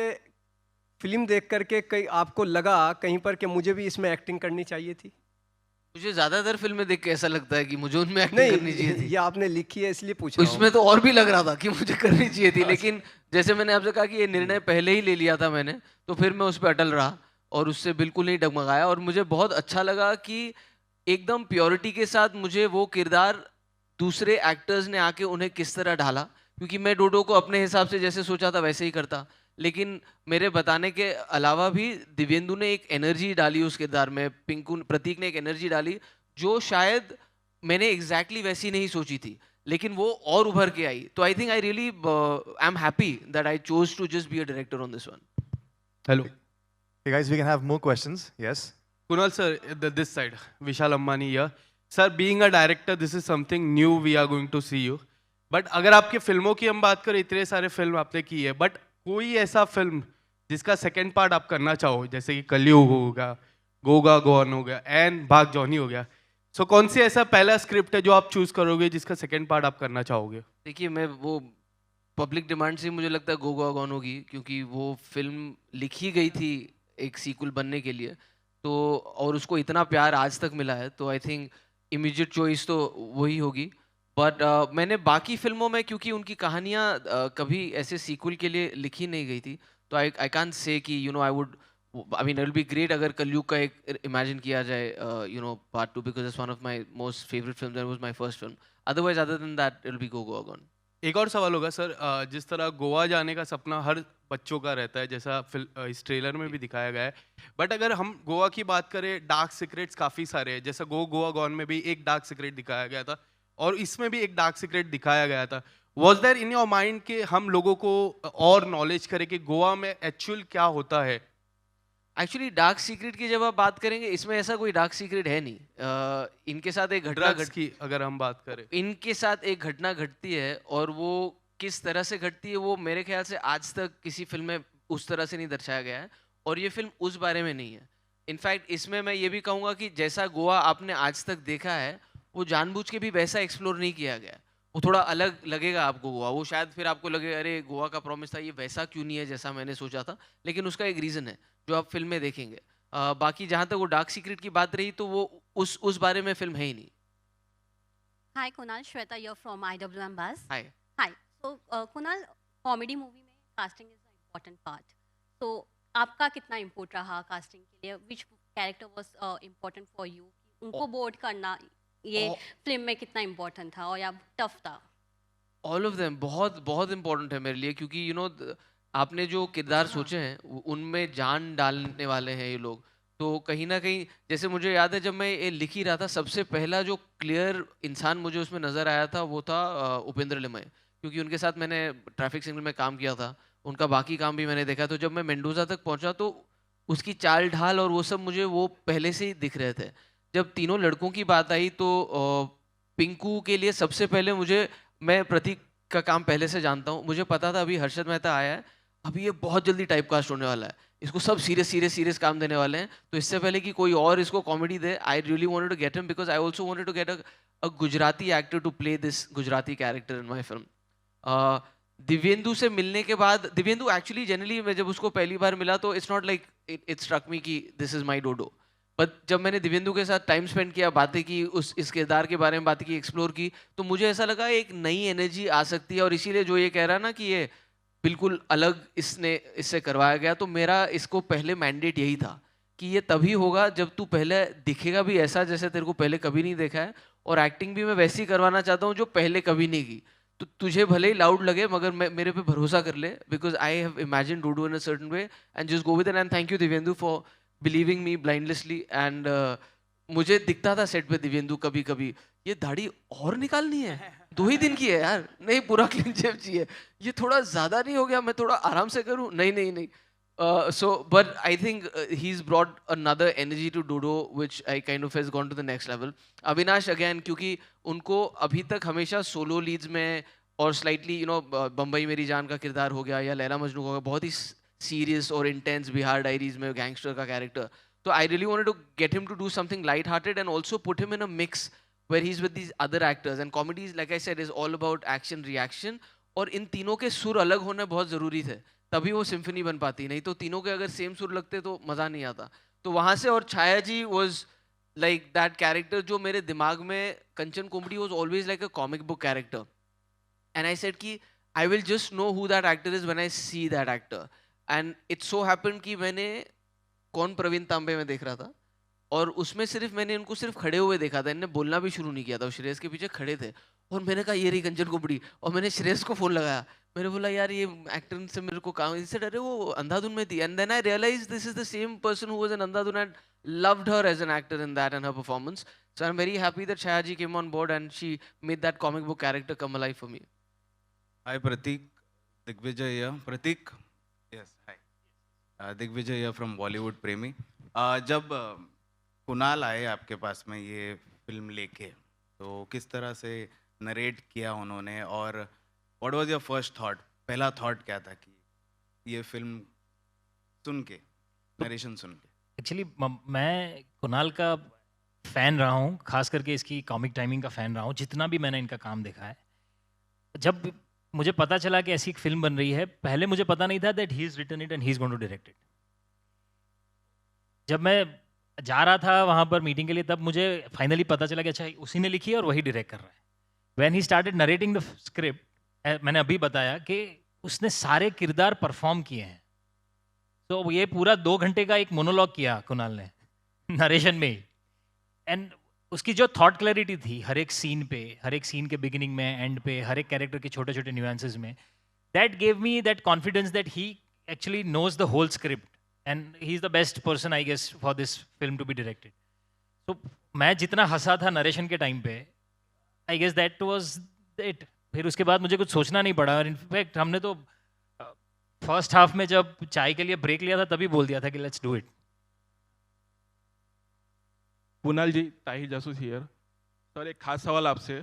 फिल्म देख करके कहीं आपको लगा कहीं पर कि मुझे भी इसमें एक्टिंग करनी चाहिए थी? मुझे ज़्यादातर फिल्में देख के ऐसा लगता है कि मुझे उनमें एक्टिंग करनी चाहिए थी. ये आपने लिखी है इसलिए पूछ रहा हूँ. इसमें तो और भी लग रहा था कि मुझे करनी चाहिए थी, लेकिन जैसे मैंने आपसे कहा कि ये निर्णय पहले ही ले लिया था मैंने, तो फिर मैं उस पर अटल रहा और उससे बिल्कुल नहीं डगमगाया. और मुझे बहुत अच्छा लगा कि एकदम प्योरिटी के साथ मुझे वो किरदार दूसरे एक्टर्स ने आके उन्हें किस तरह ढाला, क्योंकि मैं डोडो को अपने हिसाब से जैसे सोचा था वैसे ही करता, लेकिन मेरे बताने के अलावा भी दिव्येंदु ने एक एनर्जी डाली उस किरदार में, प्रतीक ने एक एनर्जी डाली जो शायद मैंने एग्जैक्टली वैसी नहीं सोची थी, लेकिन वो और उभर के आई. तो I think I really I am happy that I chose to just be a director on this one. Hello. Hey guys, we can have more questions. Yes. Kunal sir, this side. Vishal Ambani here. Sir, being a director, this is something new we are going to see you. But अगर आपके फिल्मों की हम बात करें, इतने सारे film आपने की है, बट कोई ऐसा फिल्म जिसका सेकंड पार्ट आप करना चाहो, जैसे कि कलयुग हो गया, गोगा गॉन हो गया, एंड भाग जॉनी हो गया, सो कौन सी ऐसा पहला स्क्रिप्ट है जो आप चूज करोगे जिसका सेकंड पार्ट आप करना चाहोगे? देखिए, मैं वो पब्लिक डिमांड से मुझे लगता है गोगा गॉन होगी, क्योंकि वो फिल्म लिखी गई थी एक सीक्वल बनने के लिए, तो और उसको इतना प्यार आज तक मिला है, तो आई थिंक इमीडिएट चॉइस तो वही होगी. बट मैंने बाकी फिल्मों में, क्योंकि उनकी कहानियाँ कभी ऐसे सीक्वल के लिए लिखी नहीं गई थी, तो आई कांट से कि you know I mean it will be great अगर कलयुग का एक इमेजिन किया जाए part 2, because it's one of my most favourite film, that was my first film. Otherwise other than that it will be Goga gone. एक और सवाल होगा सर, जिस तरह गोवा जाने का सपना हर बच्चों का रहता है, जैसा इस ट्रेलर में भी दिखाया गया है, बट अगर हम गोवा की बात करें, डार्क सीक्रेट्स काफ़ी सारे हैं, जैसा गोवा गॉन में भी एक डार्क सीक्रेट दिखाया गया था और इसमें भी एक डार्क सीक्रेट दिखाया गया था. Was there in your mind कि हम लोगों को और नॉलेज करें कि गोवा में एक्चुअल क्या होता है? एक्चुअली डार्क सीक्रेट की जब आप बात करेंगे, इसमें ऐसा कोई डार्क सीक्रेट है नहीं. इनके साथ एक घटना की अगर हम बात करें, इनके साथ एक घटना घटती है, और वो किस तरह से घटती है वो मेरे ख्याल से आज तक किसी फिल्म में उस तरह से नहीं दर्शाया गया है. और ये फिल्म उस बारे में नहीं है। इनफैक्ट इसमें मैं ये भी कहूँगा कि जैसा गोवा आपने आज तक देखा है वो जानबूझ के भी वैसा एक्सप्लोर नहीं किया गया। वो थोड़ा अलग लगेगा आपको गोवा, वो शायद फिर आपको लगे अरे गोवा का प्रॉमिस था ये वैसा क्यों नहीं है जैसा मैंने सोचा था, लेकिन उसका एक रीज़न है जो आप फिल्म में देखेंगे। बाकी जहाँ तक वो डार्क सीक्रेट की बात रही तो वो उस बारे में फिल्म है ही नहीं। Hi Kunal, Shweta here from IWM Buzz. Hi. Hi. So Kunal, comedy movie में casting is a important part. तो आपका कितना इम्पोर्ट रहा कास्टिंग के लिए? Which character was important for you? उनको बोर्ड करना ये फिल्म में कितना इम्पोर्टेंट था और या टफ था? ऑल ऑफ देम बहुत बहुत इम्पोर्टेंट है मेरे लिए, क्योंकि यू नो आपने जो किरदार सोचे हैं उनमें जान डालने वाले हैं ये लोग। तो कहीं ना कहीं जैसे मुझे याद है जब मैं ये लिख ही रहा था सबसे पहला जो क्लियर इंसान मुझे उसमें नज़र आया था वो था उपेंद्र लिमय, क्योंकि उनके साथ मैंने ट्रैफिक सिग्नल में काम किया था, उनका बाकी काम भी मैंने देखा। तो जब मैं मेंडोजा तक पहुंचा तो उसकी चाल ढाल और वो सब मुझे वो पहले से ही दिख रहे थे। जब तीनों लड़कों की बात आई तो पिंकू के लिए सबसे पहले मैं प्रतीक का काम पहले से जानता हूँ, मुझे पता था अभी हर्षद मेहता आया है, अभी ये बहुत जल्दी टाइप कास्ट होने वाला है, इसको सब सीरियस काम देने वाले हैं। तो इससे पहले कि कोई और इसको कॉमेडी दे, I really wanted to get him because I also wanted to get a Gujarati actor to play this Gujarati character in my film. Divyendu से मिलने के बाद, दिव्येंदु एक्चुअली जनरली मैं जब उसको पहली बार मिला तो it's not like it struck me कि this is my dodo, but जब मैंने दिव्येंदु के साथ टाइम स्पेंड किया, बातें की, इस किरदार के बारे में बातें की, एक्सप्लोर की, तो मुझे ऐसा लगा एक नई एनर्जी आ सकती है। और इसीलिए जो ये कह रहा है ना कि ये बिल्कुल अलग इससे करवाया गया, तो मेरा इसको पहले मैंडेट यही था कि ये तभी होगा जब तू पहले दिखेगा भी ऐसा जैसे तेरे को पहले कभी नहीं देखा है, और एक्टिंग भी मैं वैसी करवाना चाहता हूँ जो पहले कभी नहीं की। तो तुझे भले ही लाउड लगे मगर मेरे पे भरोसा कर ले, because I have imagine Dodo in a certain way and just go with it. And thank you Divyendu for believing me blindlessly. And मुझे दिखता था सेट पे दिव्येंदु कभी कभी ये दाढ़ी और निकालनी है, 2 ही दिन की है यार, नहीं पूरा क्लीन शेव चाहिए, ये थोड़ा ज़्यादा नहीं हो गया, मैं थोड़ा आराम से करूँ, नहीं। So but I think he's brought another energy to Dodo which I kind of has gone to the next level. Avinash again, क्योंकि उनको अभी तक हमेशा सोलो लीड्स में और स्लाइटली यू नो बम्बई मेरी जान का किरदार हो गया या लैला मजनू हो गया, बहुत ही सीरियस और इंटेंस बिहार डायरीज में गैंगस्टर का कैरेक्टर, तो I really wanted to get him to do something light hearted and also put him in a mix where he's with these other actors. And comedies, like I said, is all about action reaction, और इन तीनों के सुर अलग होने बहुत ज़रूरी थे, तभी वो सिम्फनी बन पाती, नहीं तो तीनों के अगर सेम सुर लगते तो मज़ा नहीं आता। तो वहाँ से, और Chhaya ji was like that character जो मेरे दिमाग में, Kanchan comedy was always like a comic book character, and I said कि I will just know who that actor is when I see that actor. And it so happened कि मैंने कौन प्रवीण तांबे में देख रहा था, और उसमें सिर्फ मैंने उनको सिर्फ खड़े हुए देखा था, इन्हें बोलना भी शुरू नहीं किया था, श्रेयस के पीछे खड़े थे, और मैंने कहा ये रही कंचन कॉमेडी, और मैंने श्रेयस को फ़ोन लगाया, मैंने बोला यार ये एक्टर से मेरे को काम, इससे डरे वो अंधाधुन में थी, and then I realize this is the same person who was in Andhadhun and loved her as an actor in that and her performance. So I'm very happy that Shaya ji came on board and she made that comic book character come alive for me. Hi Pratik, Digvijay here. Pratik, yes, hi. Digvijay here from Bollywood Premi. जब कुणाल आए आपके पास में ये film लेके, तो किस तरह से नरेट किया उन्होंने, और what was your first thought, पहला थॉट क्या था कि ये फिल्म सुन के, नरेशन सुन के? एक्चुअली मैं कुणाल का फ़ैन रहा हूँ, खास करके इसकी कॉमिक टाइमिंग का फ़ैन रहा हूँ, जितना भी मैंने इनका काम देखा है। जब मुझे पता चला कि ऐसी एक फिल्म बन रही है, पहले मुझे पता नहीं था that he is written it and he is going to direct it. जब मैं जा रहा था वहाँ पर मीटिंग के लिए, तब मुझे फाइनली पता चला कि अच्छा उसी ने लिखी है और वही डायरेक्ट कर रहा है। When he started narrating the script, मैंने अभी बताया कि उसने सारे किरदार परफॉर्म किए हैं। तो ये पूरा 2 घंटे का एक मोनोलॉग किया कुणाल ने नरेशन में ही, एंड उसकी जो थॉट क्लैरिटी थी हर एक सीन पे, हर एक सीन के बिगिनिंग में, एंड पे, हर एक कैरेक्टर के छोटे छोटे न्यूएंसेस में, that gave me that confidence that he actually knows the whole script and he is the best person I guess for this film to be directed. तो मैं जितना हंसा था नरेशन के टाइम पे, I guess that was it. फिर उसके बाद मुझे कुछ सोचना नहीं पड़ा, और इनफैक्ट हमने तो फर्स्ट हाफ में जब चाय के लिए ब्रेक लिया था तभी बोल दिया था कि लेट्स डू इट। कुणाल जी, ताहिर जासूस हियर। सर एक खास सवाल आपसे,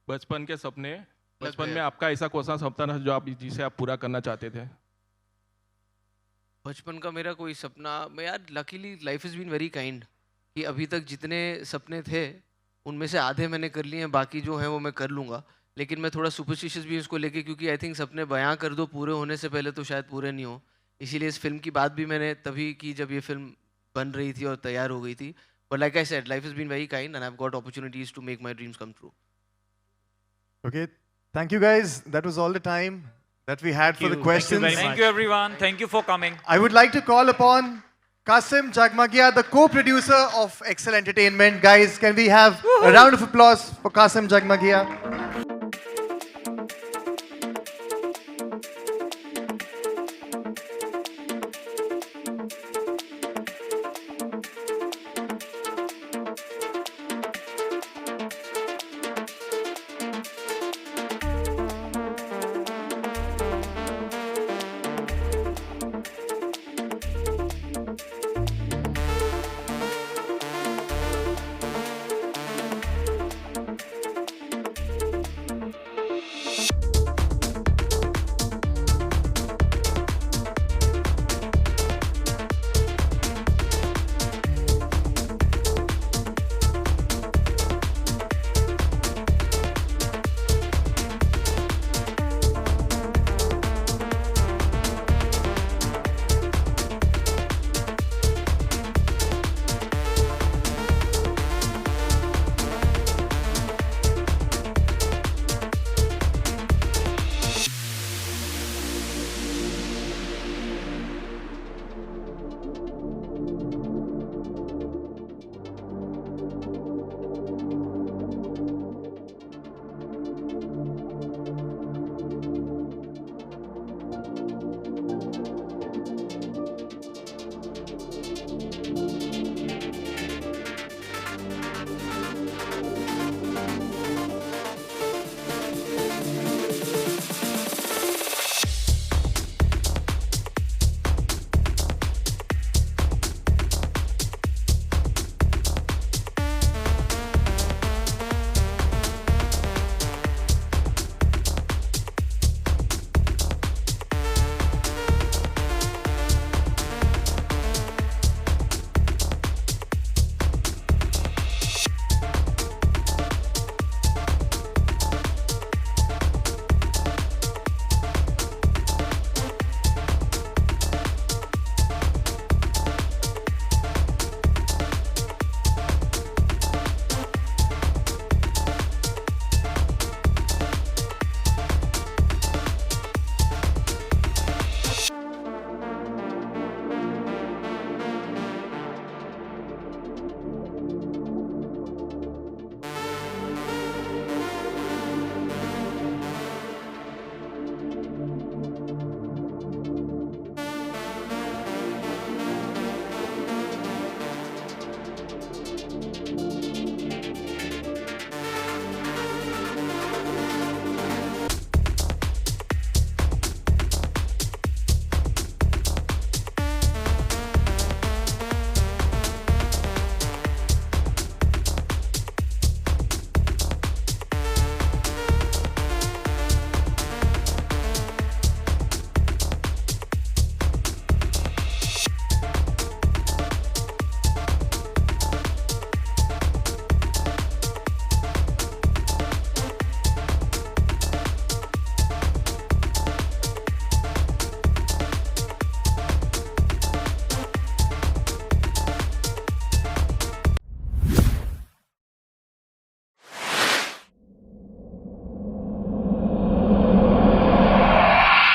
बचपन के सपने, बचपन में आपका ऐसा कौन सा सपना था जो आप जिसे आप पूरा करना चाहते थे? बचपन का मेरा कोई सपना, मैं यार luckily life is been very kind कि अभी तक जितने सपने थे उनमें से आधे मैंने कर लिए हैं, बाकी जो हैं वो मैं कर लूँगा। लेकिन मैं थोड़ा सुपरस्टिशियस भी इसको लेके, क्योंकि आई थिंक सपने बयां कर दो पूरे होने से पहले तो शायद पूरे नहीं हो। इसीलिए इस फिल्म की बात भी मैंने तभी की जब ये फिल्म बन रही थी और तैयार हो गई थी। But like I said, life is been very kind and I have got opportunities to make my dreams come true. Okay, thank you guys. That was all the time that we had for the questions. Thank you everyone. Thank you for coming. I would like to call upon Qasim Jagmagia, the co-producer of Excel Entertainment. Guys, can we have a round of applause for Qasim Jagmagia?